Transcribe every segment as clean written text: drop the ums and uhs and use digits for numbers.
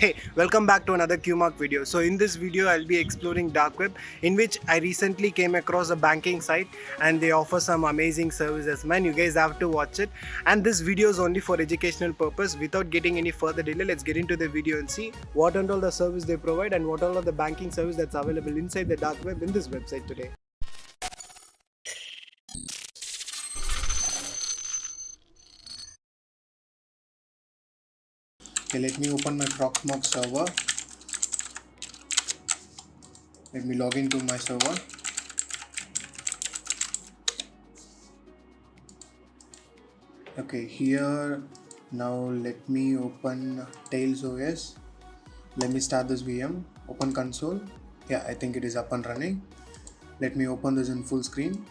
Hey, welcome back to another QMark video. So in this video, I'll be exploring dark web, in which I recently came across a banking site and they offer some amazing services. Man, you guys have to watch it. And this video is only for educational purpose. Without getting any further delay, let's get into the video and see what and all the service they provide and what all are the banking service that's available inside the dark web in this website today. Okay, let me open my Proxmox server. Let me log into my server. Okay, here now let me open Tails OS. Let me start this VM. Open console. Yeah, I think it is up and running. Let me open this in full screen.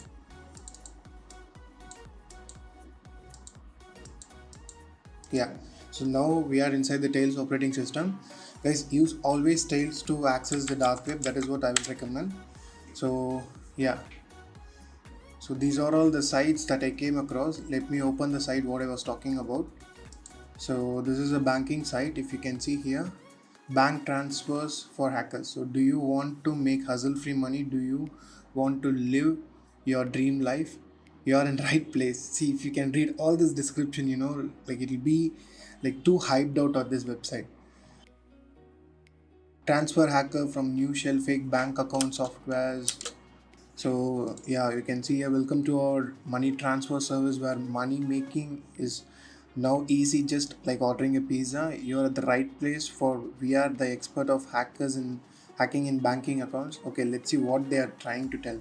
Yeah, so now we are inside the Tails operating system. Guys, use always Tails to access the dark web. That is what I would recommend. So yeah, so these are all the sites that I came across. Let me open the site what I was talking about. So this is a banking site. If you can see here, bank transfers for hackers. So do you want to make hustle free money? Do you want to live your dream life? You're in right place. See, if you can read all this description, like it'll be like too hyped out on this website. Transfer hacker from new shell fake bank account softwares. So yeah, you can see here, welcome to our money transfer service where money making is now easy, just like ordering a pizza. You're at the right place, for we are the expert of hackers in hacking in banking accounts. Okay, let's see what they are trying to tell.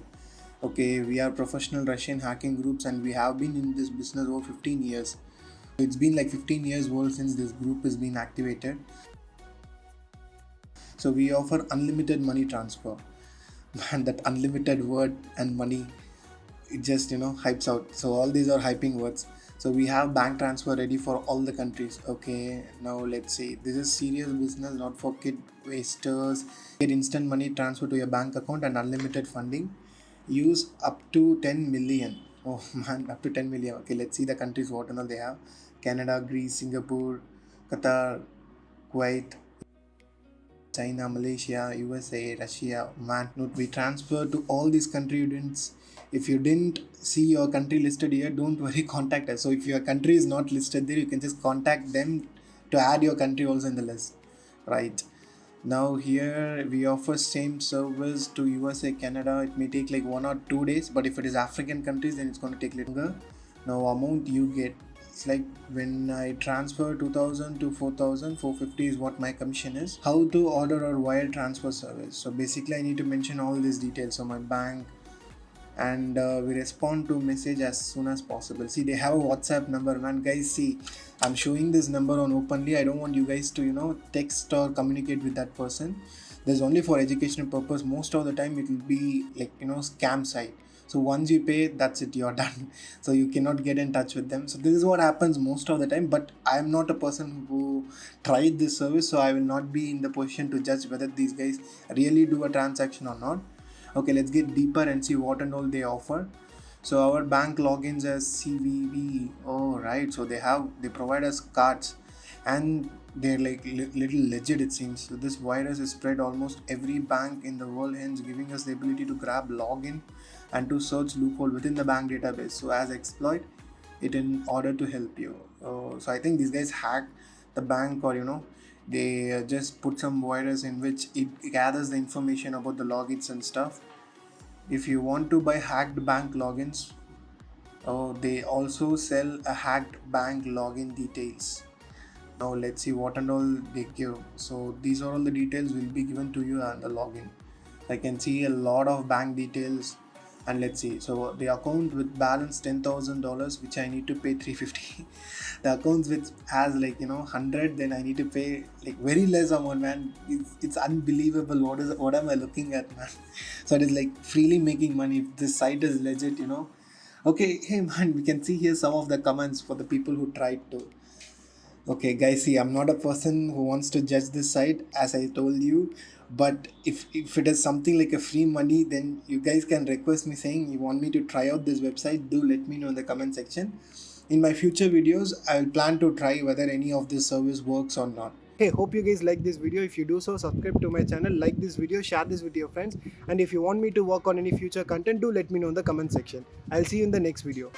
Okay, we are professional Russian hacking groups and we have been in this business over 15 years. It's been like 15 years old since this group has been activated. So we offer unlimited money transfer. And that unlimited word and money, it just hypes out. So all these are hyping words. So we have bank transfer ready for all the countries. Okay, now let's see, this is serious business, not for kid wasters. Get instant money transfer to your bank account and unlimited funding. Use up to 10 million. Oh man, up to 10 million. Okay, let's see the countries what and all they have. Canada, Greece, Singapore, Qatar, Kuwait, China, Malaysia, USA, Russia, man. Note, we transfer to all these countries. If you didn't see your country listed here, don't worry, contact us. So if your country is not listed there, you can just contact them to add your country also in the list. Right. Now here we offer same service to USA, Canada. It may take like 1 or 2 days, but if it is African countries, then it's going to take longer. Now amount you get, it's like when I transfer 2000 to 4000, 450 is what my commission is. How to order or wire transfer service. So basically I need to mention all these details. So my bank, and we respond to message as soon as possible. See, they have a WhatsApp number, man. Guys, see, I'm showing this number on openly. I don't want you guys to text or communicate with that person. There's only for educational purpose. Most of the time it will be like scam site. So once you pay, that's it, you're done. So you cannot get in touch with them. So this is what happens most of the time. But I'm not a person who tried this service, so I will not be in the position to judge whether these guys really do a transaction or not. Okay, let's get deeper and see what and all they offer. So our bank logins as CVV. Oh right, so they provide us cards, and they're like little legit, it seems. So this virus is spread almost every bank in the world, hence giving us the ability to grab login and to search loophole within the bank database. So as exploit it in order to help you. So I think these guys hack the bank, or they just put some virus in which it gathers the information about the logins and stuff. If you want to buy hacked bank logins, they also sell a hacked bank login details. Now let's see what and all they give. So these are all the details will be given to you and the login. I can see a lot of bank details, and let's see. So the account with balance $10,000, which I need to pay 350. The accounts which has 100, then I need to pay like very less amount, man. It's unbelievable. What am I looking at, man? So it is like freely making money. If this site is legit. Okay, hey man, we can see here some of the comments for the people who tried to. Okay, guys, see, I'm not a person who wants to judge this site, as I told you. But if it is something like a free money, then you guys can request me saying you want me to try out this website. Do let me know in the comment section. In my future videos, I will plan to try whether any of this service works or not. Hey, hope you guys like this video. If you do so, subscribe to my channel, like this video, share this with your friends, and if you want me to work on any future content, do let me know in the comment section. I'll see you in the next video.